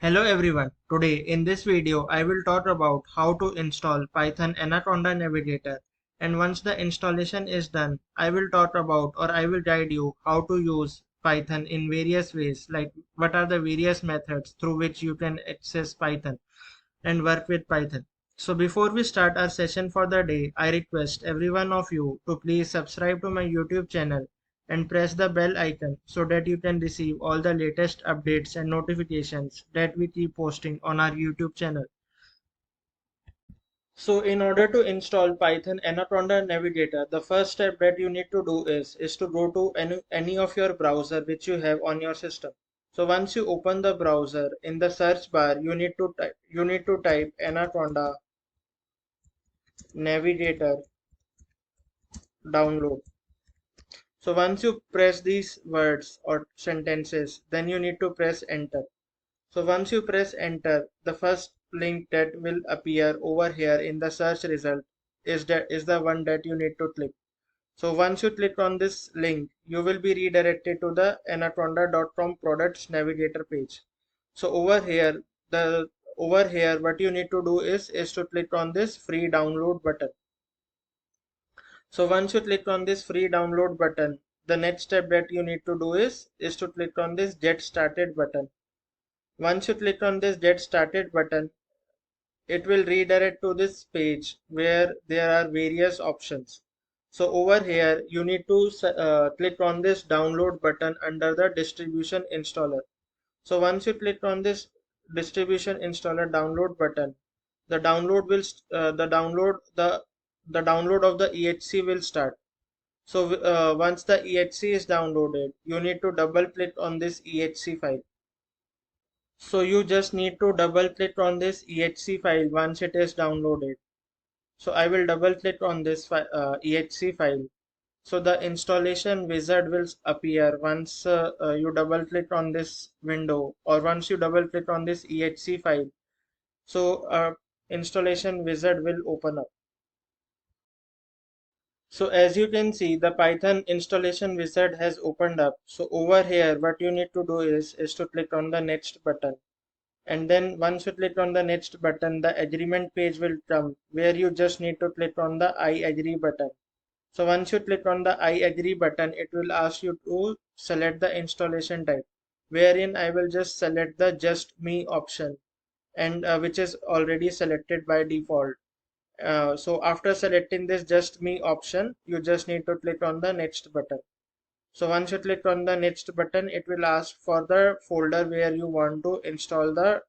Hello everyone. Today in this video I will talk about how to install Python Anaconda Navigator, and once the installation is done I will talk about or I will guide you how to use Python in various ways, like what are the various methods through which you can access Python and work with Python. So before we start our session for the day, I request every one of you to please subscribe to my YouTube channel and press the bell icon so that you can receive all the latest updates and notifications that we keep posting on our YouTube channel. So in order to install Python Anaconda Navigator, the first step that you need to do is to go to any of your browser which you have on your system. So once you open the browser, in the search bar you need to type Anaconda Navigator download. So once you press these words or sentences, then you need to press enter. So once you press enter, the first link that will appear over here in the search result is the one that you need to click. So once you click on this link, you will be redirected to the anaconda.com products navigator page. So over here what you need to do is to click on this free download button. So once you click on this free download button, the next step that you need to do is to click on this get started button. Once you click on this get started button, it will redirect to this page where there are various options. So over here you need to click on this download button under the distribution installer. So once you click on this distribution installer download button, the download will the download of the EHC will start. So once the EHC is downloaded, you need to double click on this EHC file. So you just need to double click on this EHC file once it is downloaded. So I will double click on this EHC file. So the installation wizard will appear once you double click on this window, or once you double click on this EHC file. So installation wizard will open up. So as you can see, the Python installation wizard has opened up. So over here what you need to do is to click on the next button. And then once you click on the next button, the agreement page will come where you just need to click on the I agree button. So once you click on the I agree button, it will ask you to select the installation type, wherein I will just select the just me option, and which is already selected by default. So after selecting this just me option, you just need to click on the next button. So once you click on the next button, it will ask for the folder where you want to install the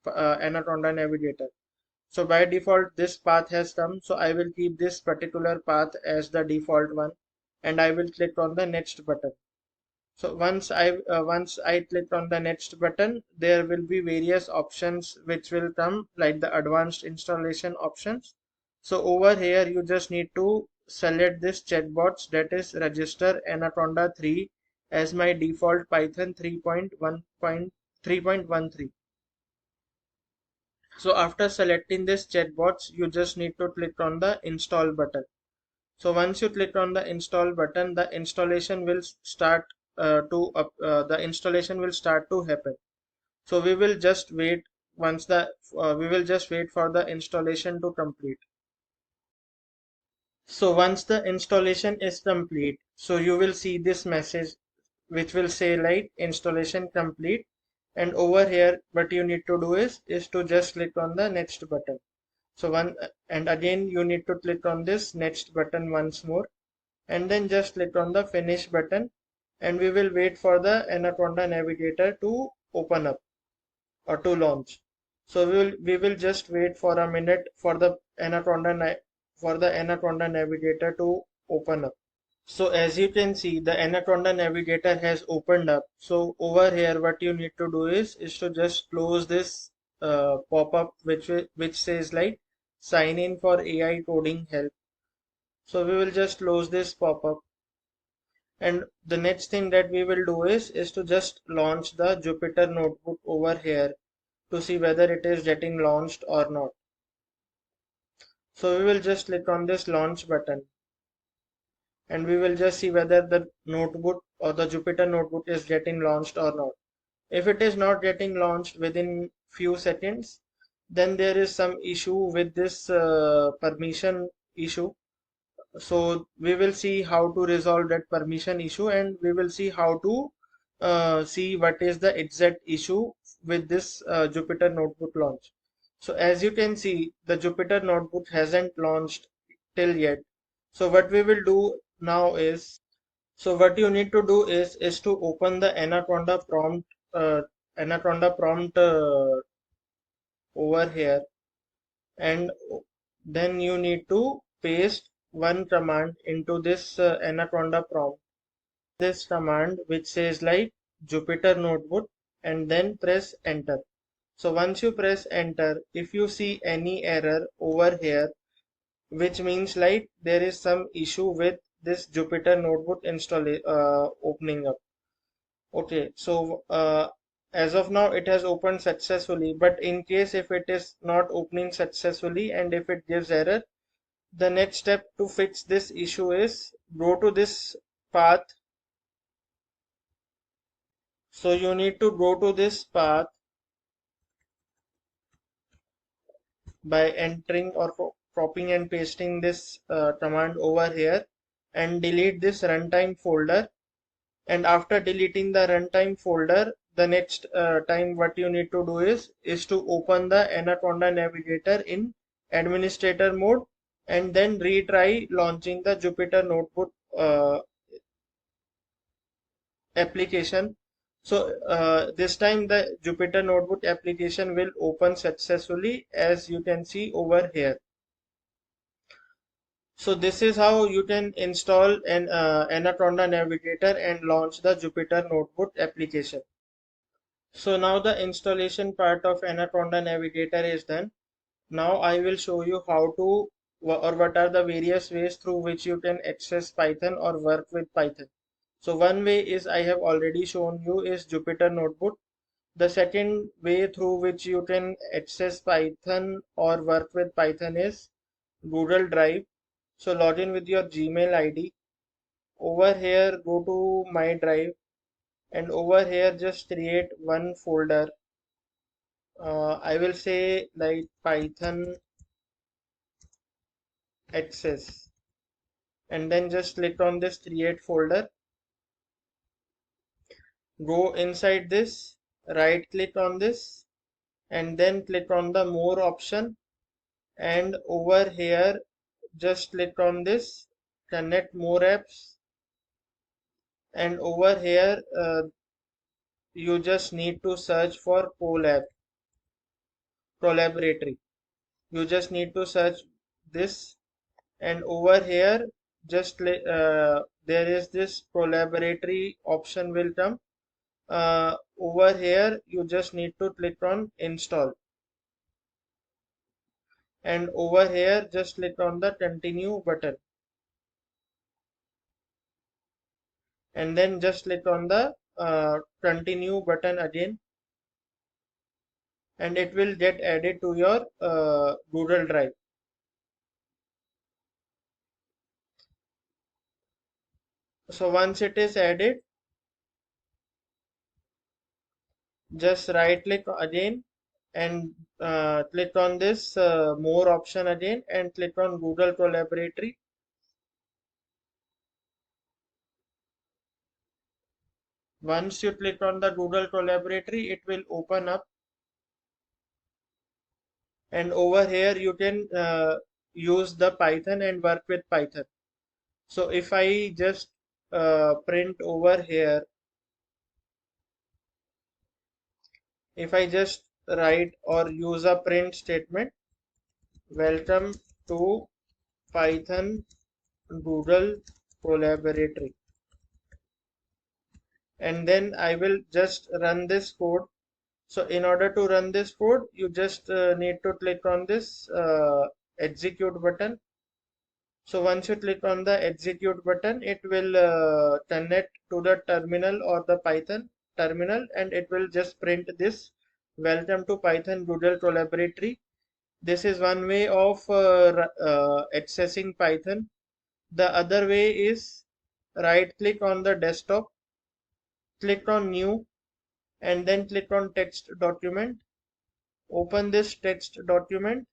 Anaconda Navigator. So by default this path has come, so I will keep this particular path as the default one, and I will click on the next button. So once I click on the next button, there will be various options which will come, like the advanced installation options. So over here you just need to select this checkbox, that is register Anaconda 3 as my default Python 3.1.3.13. So after selecting this checkbox, you just need to click on the install button. So once you click on the install button, the installation will start to happen. So we will just wait for the installation to complete. So once the installation is complete, so you will see this message which will say like installation complete, and over here what you need to do is to just click on the next button. So and again you need to click on this next button once more, and then just click on the finish button, and we will wait for the Anaconda Navigator to open up or to launch. So we will just wait for a minute for the Anaconda Navigator to open up. So as you can see, the Anaconda Navigator has opened up. So over here what you need to do is to just close this pop-up which says like sign in for AI coding help. So we will just close this pop-up, and the next thing that we will do is to just launch the Jupyter notebook over here to see whether it is getting launched or not. So we will just click on this launch button, and we will just see whether the notebook or the Jupyter notebook is getting launched or not. If it is not getting launched within few seconds, then there is some issue with this permission issue. So we will see how to resolve that permission issue, and we will see how to see what is the exact issue with this Jupyter Notebook launch. So as you can see, the Jupyter Notebook hasn't launched till yet. So what we will do now is, so what you need to do is to open the uh, Anaconda prompt over here, and then you need to paste one command into this Anaconda prompt. This command which says like Jupyter Notebook, and then press enter. So once you press enter, if you see any error over here, which means like there is some issue with this Jupyter Notebook opening up. Okay, so as of now it has opened successfully, but in case if it is not opening successfully and if it gives error, the next step to fix this issue is go to this path. So you need to go to this path by entering or copying and pasting this command over here, and delete this runtime folder. And after deleting the runtime folder, the next time what you need to do is to open the Anaconda Navigator in administrator mode, and then retry launching the Jupyter Notebook application. So this time the Jupyter Notebook application will open successfully, as you can see over here. So this is how you can install an Anaconda Navigator and launch the Jupyter Notebook application. So now the installation part of Anaconda Navigator is done. Now I will show you how to, or what are the various ways through which you can access Python or work with Python. So one way is I have already shown you is Jupyter Notebook. The second way through which you can access Python or work with Python is Google Drive. So log in with your Gmail ID. Over here, go to My Drive, and over here just create one folder. I will say like Python access, and then just click on this create folder. Go inside this, right click on this, and then click on the more option, and over here just click on this connect more apps, and over here you just need to search for collaboratory. You just need to search this, and over here just there is this collaboratory option will come. Over here you just need to click on install, and over here just click on the continue button, and then just click on the continue button again, and it will get added to your Google Drive. So once it is added, just right click again, and click on this more option again, and click on Google Collaboratory. Once you click on the Google Collaboratory, it will open up, and over here you can use the Python and work with Python. So if I just print over here, if I just write or use a print statement, welcome to Python Google Collaboratory, and then I will just run this code. So in order to run this code, you just need to click on this execute button. So once you click on the execute button, it will connect to the terminal or the Python terminal, and it will just print this welcome to Python Google Collaboratory. This is one way of accessing Python. The other way is right click on the desktop, click on new, and then click on text document. Open this text document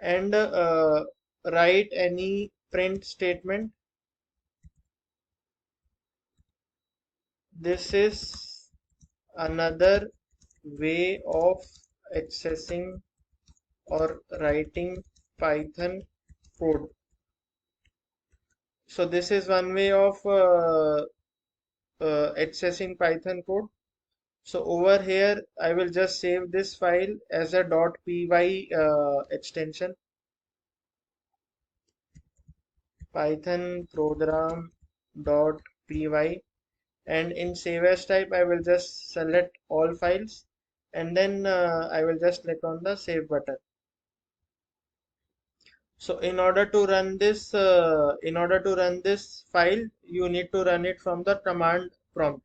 and write any print statement. This is another way of accessing or writing Python code. So this is one way of accessing Python code. So over here, I will just save this file as a .py extension, Python program.py, and in save as type, I will just select all files, and then I will just click on the save button. So in order to run this file, you need to run it from the command prompt.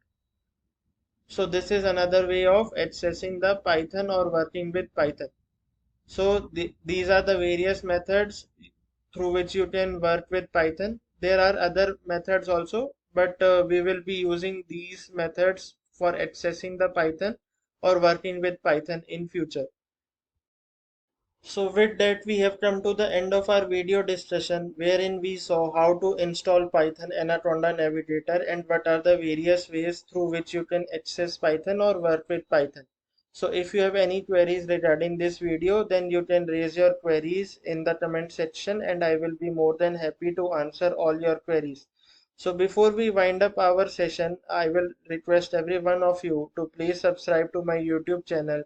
So this is another way of accessing the Python or working with Python. So these are the various methods through which you can work with Python. There are other methods also, but we will be using these methods for accessing the Python or working with Python in future. So with that, we have come to the end of our video discussion wherein we saw how to install Python Anaconda Navigator and what are the various ways through which you can access Python or work with Python. So if you have any queries regarding this video, then you can raise your queries in the comment section and I will be more than happy to answer all your queries. So before we wind up our session, I will request every one of you to please subscribe to my YouTube channel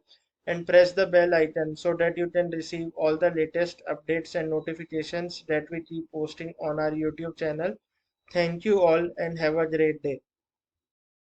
and press the bell icon so that you can receive all the latest updates and notifications that we keep posting on our YouTube channel. Thank you all and have a great day.